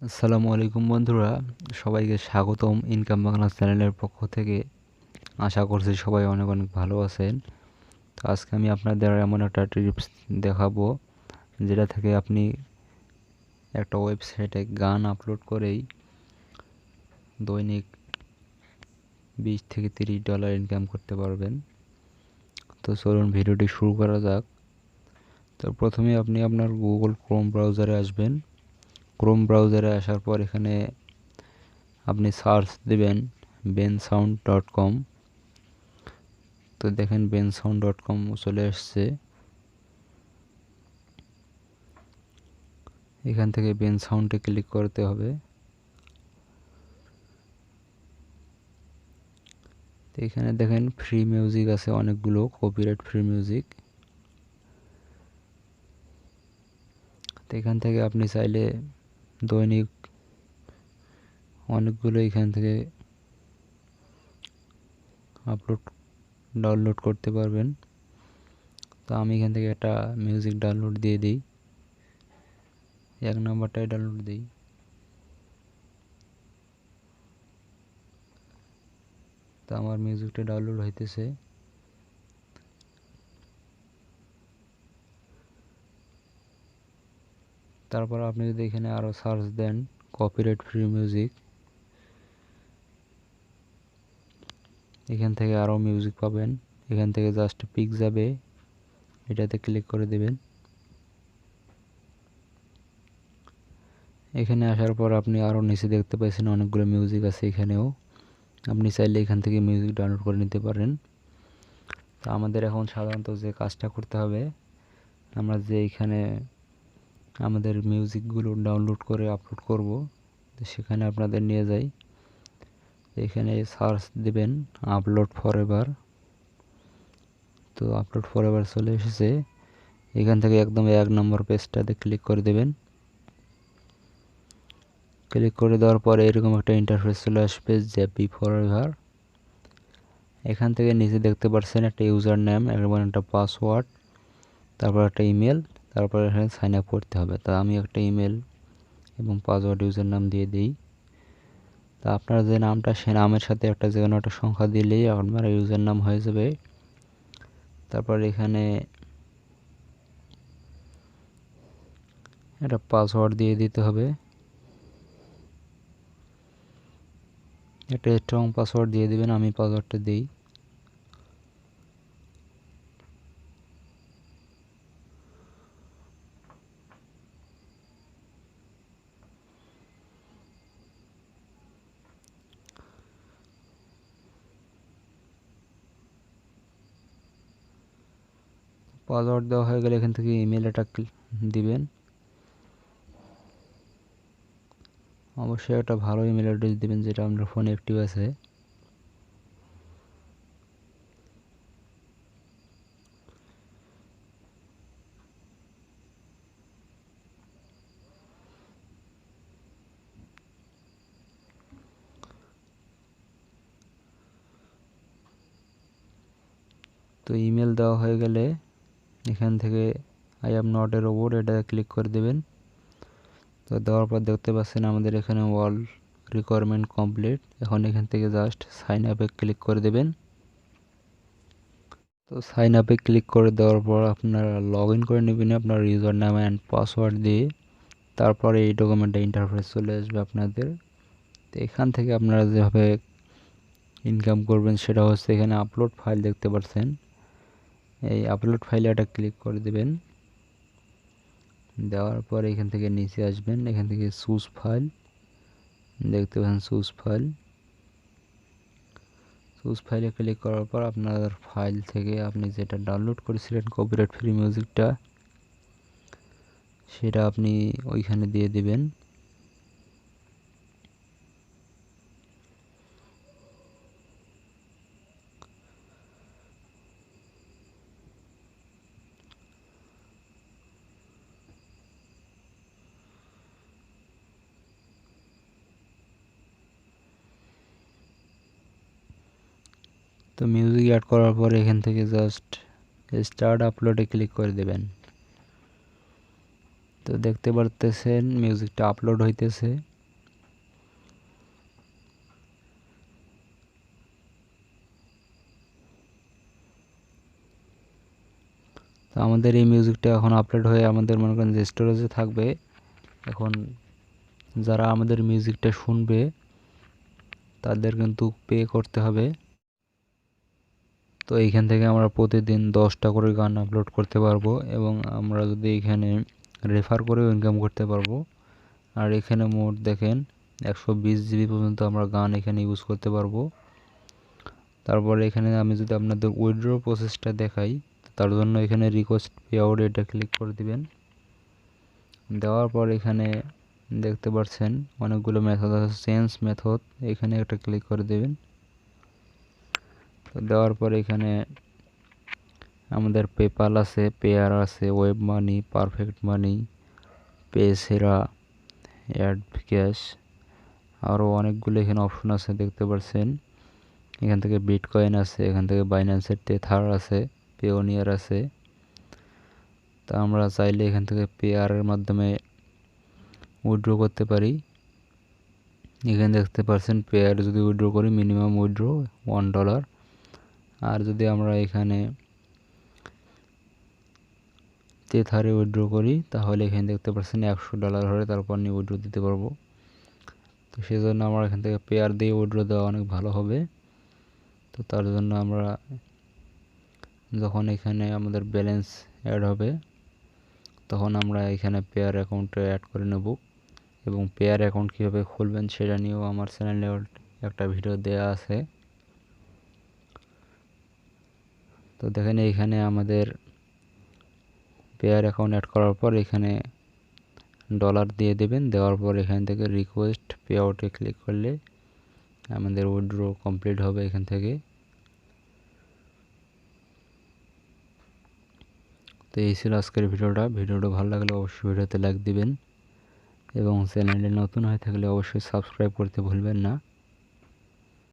আসসালামু আলাইকুম বন্ধুরা, সবাইকে স্বাগতম ইনকাম বাংলা চ্যানেলের পক্ষ থেকে। আশা করছি সবাই অনেক অনেক ভালো আছেন। তো আজকে আমি আপনাদের এমন একটা টিপস দেখাবো যেটা থেকে আপনি একটা ওয়েবসাইটে গান আপলোড করেই দৈনিক $20 থেকে $30 ইনকাম করতে পারবেন। তো চলুন ভিডিওটি শুরু করা যাক। তো প্রথমে আপনি আপনার গুগল ক্রোম ব্রাউজারে আসবেন। ক্রোম ব্রাউজারে আসার পর এখানে আপনি সার্চ দেবেন bensound.com। তো দেখেন bensound.com চলে আসছে। এখান থেকে bensound-এ ক্লিক করতে হবে। তো এখানে দেখেন ফ্রি মিউজিক আছে অনেকগুলো, কপিরাইট ফ্রি মিউজিক। তো এখান থেকে আপনি চাইলে দৈনিক অনেকগুলো এখান থেকে ডাউনলোড করতে পারবেন। তো আমি এখান থেকে একটা মিউজিক ডাউনলোড দিয়ে দিই, 1 নম্বরটাই ডাউনলোড দিই। তো আমার মিউজিকটা ডাউনলোড হইতেছে। তারপর আপনি যদি এখানে আরও সার্চ দেন কপিরাইট ফ্রি মিউজিক, এখান থেকে আরও মিউজিক পাবেন। এখান থেকে জাস্ট পিক যাবে, এটাতে ক্লিক করে দেবেন। এখানে আসার পর আপনি আরও নিচে দেখতে পাচ্ছেন অনেকগুলো মিউজিক আছে। এখানেও আপনি চাইলে এখান থেকে মিউজিক ডাউনলোড করে নিতে পারেন। তো আমাদের এখন সাধারণত যে কাজটা করতে হবে, আমরা যে এখানে আমাদের মিউজিকগুলো ডাউনলোড করে আপলোড করব, তো সেখানে আপনাদের নিয়ে যাই। এখানে সার্চ দেবেন আপলোড ফরএভার। তো আপলোড ফরএভার চলে এসেছে। এখান থেকে একদম 1 নম্বর পেজটাতে ক্লিক করে দেবেন। ক্লিক করে দেওয়ার পরে এরকম একটা ইন্টারফেস চলে আসবে, জেপি ফরএভার। এখান থেকে নিচে দেখতে পাচ্ছেন একটা ইউজার নেম এবং একটা পাসওয়ার্ড, তারপর একটা ইমেল, তারপর এখানে সাইন আপ করতে হবে। তা আমি একটা ইমেল এবং পাসওয়ার্ড ইউজার নাম দিয়ে দিই। তা আপনার যে নামটা, সে নামের সাথে একটা যে কোনো একটা সংখ্যা দিলেই আপনার ইউজার নাম হয়ে যাবে। তারপর এখানে একটা পাসওয়ার্ড দিয়ে দিতে হবে, একটা স্ট্রং পাসওয়ার্ড দিয়ে দিবেন। আমি পাসওয়ার্ডটা দিই। পাসওয়ার্ড দেওয়া হয়ে গেলে এখান থেকে ইমেল এটা দিবেন। অবশ্যই একটা ভালো ইমেল অ্যাড্রেস দিবেন যেটা আপনার ফোনে অ্যাক্টিভ আছে। তো ইমেল দেওয়া হয়ে গেলে এখান থেকে I am not a robot এটা ক্লিক করে দেবেন। তো দেওয়ার পর দেখতে পাচ্ছেন আমাদের এখানে অল রিকোয়ারমেন্ট কমপ্লিট। এখন এখান থেকে জাস্ট সাইন আপে ক্লিক করে দেবেন। তো সাইন আপে ক্লিক করে দেওয়ার পর আপনারা লগ ইন করে নেবেন আপনার ইউজার নেম অ্যান্ড পাসওয়ার্ড দিয়ে। তারপরে এই ডকুমেন্টটা ইন্টারফেস চলে আসবে আপনাদের। তো এখান থেকে আপনারা যেভাবে ইনকাম করবেন সেটা হচ্ছে, এখানে আপলোড ফাইল দেখতে পাচ্ছেন, এই আপলোড ফাইলে একটা ক্লিক করে দেবেন। দেওয়ার পর এখান থেকে নিচে আসবেন, এখান থেকে চুজ ফাইল দেখতে পাচ্ছেন, চুজ ফাইল। চুজ ফাইলে ক্লিক করার পর আপনার ফাইল থেকে আপনি যেটা ডাউনলোড করেছিলেন কপিরাইট ফ্রি মিউজিকটা, সেটা আপনি ওইখানে দিয়ে দিবেন। তো মিউজিক অ্যাড করার পর এখান থেকে জাস্ট স্টার্ট আপলোডে ক্লিক করে দেবেন। তো দেখতে পারতেছেন মিউজিকটা আপলোড হইতেছে। তো আমাদের এই মিউজিকটা এখন আপলোড হয়ে আমাদের মনে করেন যে স্টোরেজে থাকবে। এখন যারা আমাদের মিউজিকটা শুনবে তাদের কিন্তু পে করতে হবে। তো এইখান থেকে আমরা প্রতিদিন 10টা করে গান আপলোড করতে পারবো এবং আমরা যদি এখানে রেফার করেও ইনকাম করতে পারবো। আর এখানে মোট দেখেন 120 জিবি পর্যন্ত আমরা গান এখানে ইউজ করতে পারবো। তারপরে এখানে আমি যদি আপনাদের উইথড্র প্রসেসটা দেখাই, তার জন্য এখানে রিকোয়েস্ট পে আউট এটা ক্লিক করে দিবেন। দেওয়ার পর এখানে দেখতে পাচ্ছেন অনেকগুলো মেথড আছে, চেঞ্জ মেথড, এখানে একটা ক্লিক করে দেবেন। তো দেওয়ার পর এখানে আমাদের পেপাল আছে, পেয়ার আছে, ওয়েব মানি, পারফেক্ট মানি, পেসেরা, অ্যাড ক্যাশ, আরও অনেকগুলো এখানে অপশন আছে দেখতে পাচ্ছেন। এখান থেকে বিটকয়েন আছে, এখান থেকে বাইন্যান্সের টেথার আছে, পেওনিয়ার আছে। তা আমরা চাইলে এখান থেকে পেয়ারের মাধ্যমে উইথড্র করতে পারি। এখানে দেখতে পাচ্ছেন পেয়ার যদি উইথড্র করি মিনিমাম উইথড্র $1। আর যদি আমরা এখানে টেথারে উইথড্র করি তাহলে এখানে দেখতে পাচ্ছেন $100 হলে তারপর নিয়ে উইথড্র দিতে পারবো। তো সেই জন্য আমরা এখান থেকে পেয়ার দিয়ে উইথড্র দেওয়া অনেক ভালো হবে। তো তার জন্য আমরা যখন এখানে আমাদের ব্যালেন্স অ্যাড হবে তখন আমরা এখানে পেয়ার অ্যাকাউন্টে অ্যাড করে নেব এবং পেয়ার অ্যাকাউন্ট কীভাবে খুলবেন সেটা নিয়েও আমার চ্যানেলে একটা ভিডিও দেওয়া আছে। তো দেখেন এখানে আমাদের পেয়ার অ্যাকাউন্ট অ্যাড করার পর এখানে ডলার দিয়ে দেবেন। দেওয়ার পর এখান থেকে রিকোয়েস্ট পে আউটে ক্লিক করলে আমাদের উইথড্র কমপ্লিট হবে এখান থেকে। তো এই ছিল আজকের ভিডিওটা ভালো লাগলে অবশ্যই ভিডিওতে লাইক দিবেন এবং চ্যানেলে নতুন হয়ে থাকলে অবশ্যই সাবস্ক্রাইব করতে ভুলবেন না।